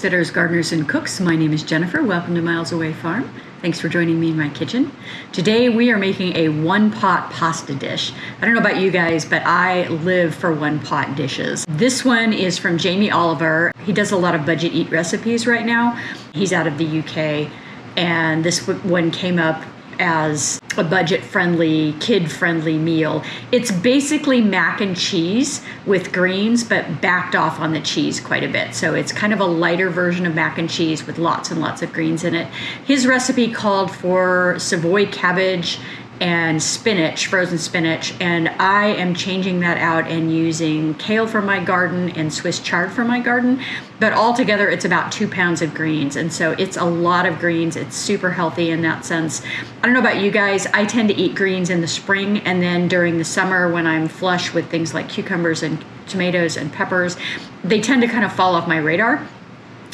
Homesteaders, gardeners, and cooks. My name is Jennifer. Welcome to Miles Away Farm. Thanks for joining me in my kitchen. Today we are making a one-pot pasta dish. I don't know about you guys, but I live for one-pot dishes. This one is from Jamie Oliver. He does a lot of budget eat recipes right now. He's out of the UK, and this one came up as a budget-friendly, kid-friendly meal. It's basically mac and cheese with greens, but backed off on the cheese quite a bit. So it's kind of a lighter version of mac and cheese with lots and lots of greens in it. His recipe called for Savoy cabbage and spinach, frozen spinach, and I am changing that out and using kale from my garden and Swiss chard from my garden. But altogether, it's about 2 pounds of greens, and so it's a lot of greens. It's super healthy in that sense. I don't know about you guys, I tend to eat greens in the spring, and then during the summer when I'm flush with things like cucumbers and tomatoes and peppers, they tend to kind of fall off my radar.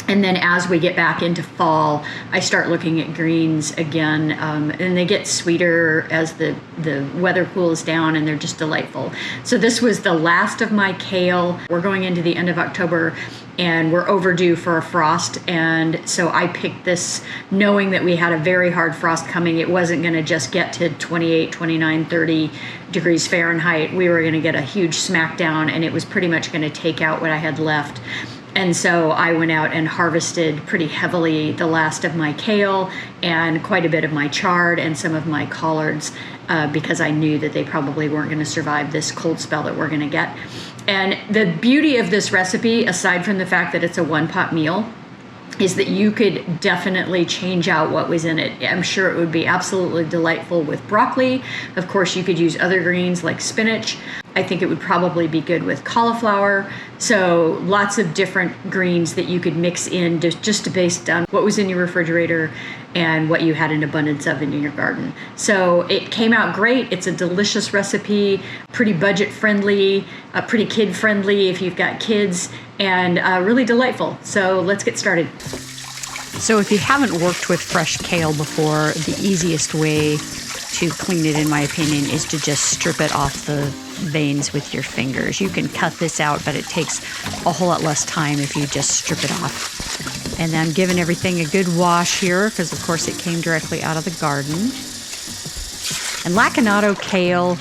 And then as we get back into fall, I start looking at greens again, and they get sweeter as the weather cools down, and they're just delightful. So this was the last of my kale. We're going into the end of October, and we're overdue for a frost. And so I picked this knowing that we had a very hard frost coming. It wasn't going to just get to 28, 29, 30 degrees Fahrenheit. We were going to get a huge smackdown, and it was pretty much going to take out what I had left. And so I went out and harvested pretty heavily the last of my kale and quite a bit of my chard and some of my collards because I knew that they probably weren't going to survive this cold spell that we're going to get. And the beauty of this recipe, aside from the fact that it's a one-pot meal, is that you could definitely change out what was in it. I'm sure it would be absolutely delightful with broccoli. Of course, you could use other greens like spinach. I think it would probably be good with cauliflower. So lots of different greens that you could mix in just based on what was in your refrigerator and what you had an abundance of in your garden. So it came out great. It's a delicious recipe, pretty budget friendly, pretty kid friendly if you've got kids, and really delightful. So let's get started. So if you haven't worked with fresh kale before, the easiest way to clean it, in my opinion, is to just strip it off the veins with your fingers. You can cut this out, but it takes a whole lot less time if you just strip it off. And I'm giving everything a good wash here because, of course, it came directly out of the garden. And lacinato kale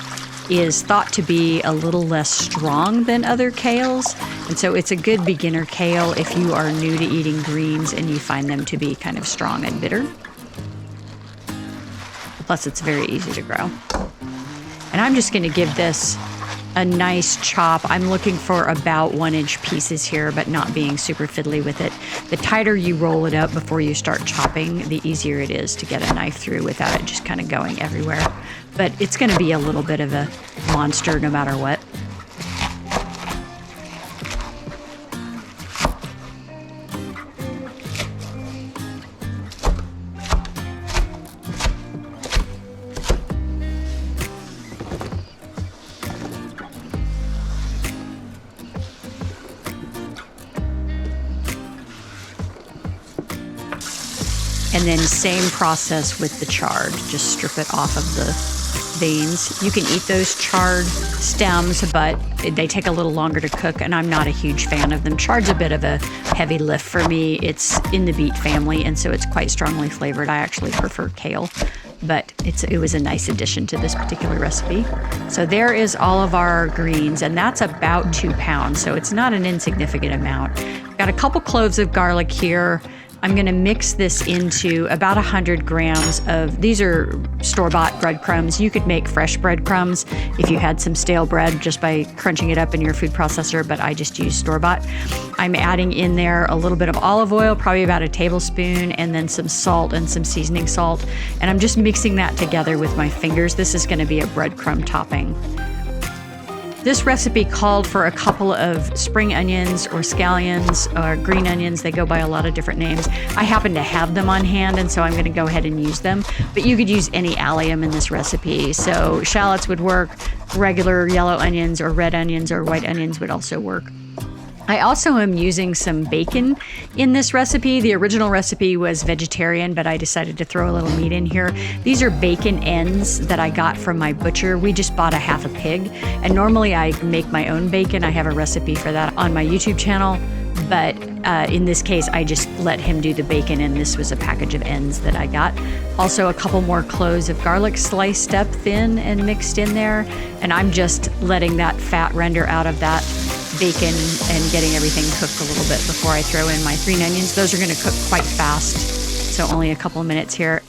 is thought to be a little less strong than other kales, and so it's a good beginner kale if you are new to eating greens and you find them to be kind of strong and bitter. Plus, it's very easy to grow. And I'm just going to give this a nice chop. I'm looking for about 1-inch pieces here, but not being super fiddly with it. The tighter you roll it up before you start chopping, the easier it is to get a knife through without it just kind of going everywhere. But it's going to be a little bit of a monster no matter what. And then same process with the chard. Just strip it off of the veins. You can eat those chard stems, but they take a little longer to cook, and I'm not a huge fan of them. Chard's a bit of a heavy lift for me. It's in the beet family, and so it's quite strongly flavored. I actually prefer kale, but it was a nice addition to this particular recipe. So there is all of our greens, and that's about 2 pounds, so it's not an insignificant amount. Got a couple cloves of garlic here. I'm going to mix this into about 100 grams of, these are store-bought breadcrumbs. You could make fresh breadcrumbs if you had some stale bread just by crunching it up in your food processor, but I just use store-bought. I'm adding in there a little bit of olive oil, probably about a tablespoon, and then some salt and some seasoning salt. And I'm just mixing that together with my fingers. This is going to be a breadcrumb topping. This recipe called for a couple of spring onions or scallions or green onions. They go by a lot of different names. I happen to have them on hand, and so I'm going to go ahead and use them. But you could use any allium in this recipe. So shallots would work, regular yellow onions or red onions or white onions would also work. I also am using some bacon in this recipe. The original recipe was vegetarian, but I decided to throw a little meat in here. These are bacon ends that I got from my butcher. We just bought a half a pig, and normally I make my own bacon. I have a recipe for that on my YouTube channel. But in this case, I just let him do the bacon, and this was a package of ends that I got. Also, a couple more cloves of garlic sliced up thin and mixed in there. And I'm just letting that fat render out of that bacon and getting everything cooked a little bit before I throw in my green onions. Those are going to cook quite fast, so only a couple of minutes here.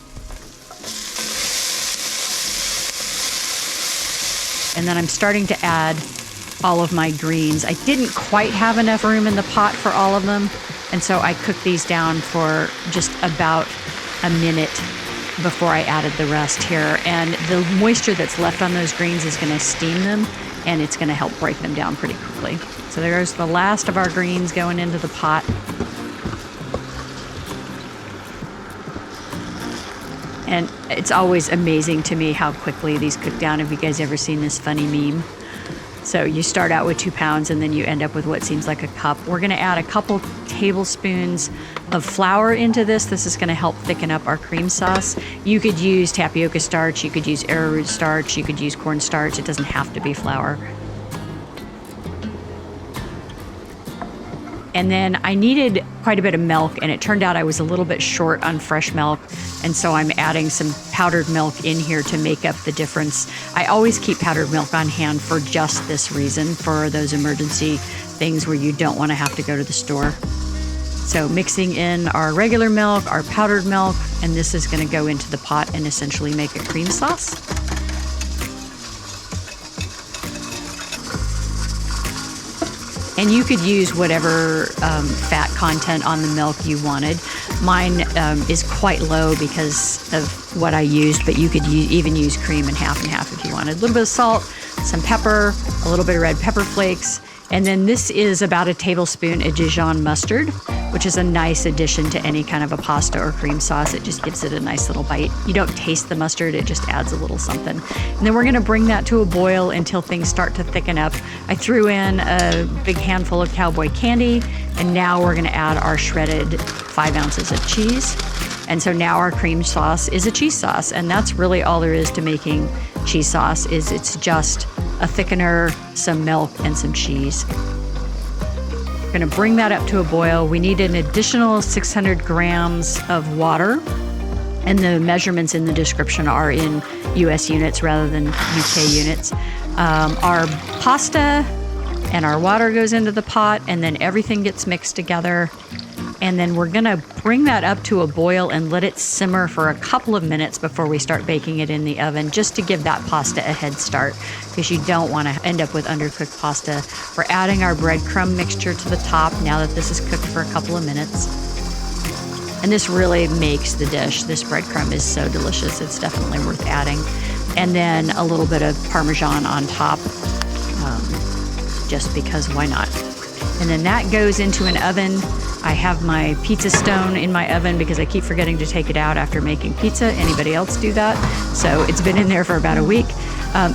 And then I'm starting to add all of my greens. I didn't quite have enough room in the pot for all of them, and so I cooked these down for just about a minute before I added the rest here. And the moisture that's left on those greens is going to steam them, and it's going to help break them down pretty quickly. So there's the last of our greens going into the pot. And it's always amazing to me how quickly these cook down. Have you guys ever seen this funny meme? So you start out with 2 pounds and then you end up with what seems like a cup. We're going to add a couple tablespoons of flour into this. This is going to help thicken up our cream sauce. You could use tapioca starch, you could use arrowroot starch, you could use cornstarch. It doesn't have to be flour. And then I needed quite a bit of milk, and it turned out I was a little bit short on fresh milk, and so I'm adding some powdered milk in here to make up the difference. I always keep powdered milk on hand for just this reason, for those emergency things where you don't want to have to go to the store. So mixing in our regular milk, our powdered milk, and this is going to go into the pot and essentially make a cream sauce. And you could use whatever fat content on the milk you wanted. Mine is quite low because of what I used, but you could even use cream and half if you wanted. A little bit of salt, some pepper, a little bit of red pepper flakes, and then this is about a tablespoon of Dijon mustard, which is a nice addition to any kind of a pasta or cream sauce. It just gives it a nice little bite. You don't taste the mustard, it just adds a little something. And then we're gonna bring that to a boil until things start to thicken up. I threw in a big handful of cowboy candy, and now we're gonna add our shredded 5 ounces of cheese. And so now our cream sauce is a cheese sauce, and that's really all there is to making cheese sauce. Is it's just a thickener, some milk, and some cheese. We're gonna bring that up to a boil. We need an additional 600 grams of water, and the measurements in the description are in US units rather than UK units. Our pasta and our water goes into the pot, and then everything gets mixed together. And then we're gonna bring that up to a boil and let it simmer for a couple of minutes before we start baking it in the oven, just to give that pasta a head start, because you don't wanna end up with undercooked pasta. We're adding our breadcrumb mixture to the top now that this is cooked for a couple of minutes. And this really makes the dish. This breadcrumb is so delicious, it's definitely worth adding. And then a little bit of Parmesan on top, just because why not? And then that goes into an oven. I have my pizza stone in my oven because I keep forgetting to take it out after making pizza. Anybody else do that? So it's been in there for about a week.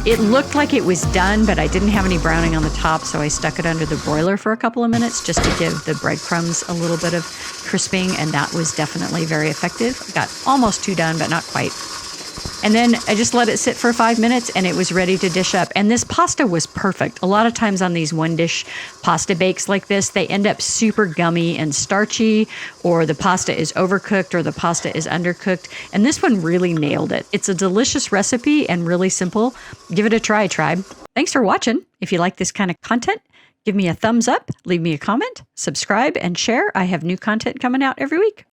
It looked like it was done, but I didn't have any browning on the top, so I stuck it under the broiler for a couple of minutes just to give the breadcrumbs a little bit of crisping, and that was definitely very effective. I got almost two done, but not quite. And then I just let it sit for 5 minutes, and it was ready to dish up. And this pasta was perfect. A lot of times on these one-dish pasta bakes like this, they end up super gummy and starchy, or the pasta is overcooked, or the pasta is undercooked. And this one really nailed it. It's a delicious recipe and really simple. Give it a try, tribe. Thanks for watching. If you like this kind of content, give me a thumbs up, leave me a comment, subscribe, and share. I have new content coming out every week.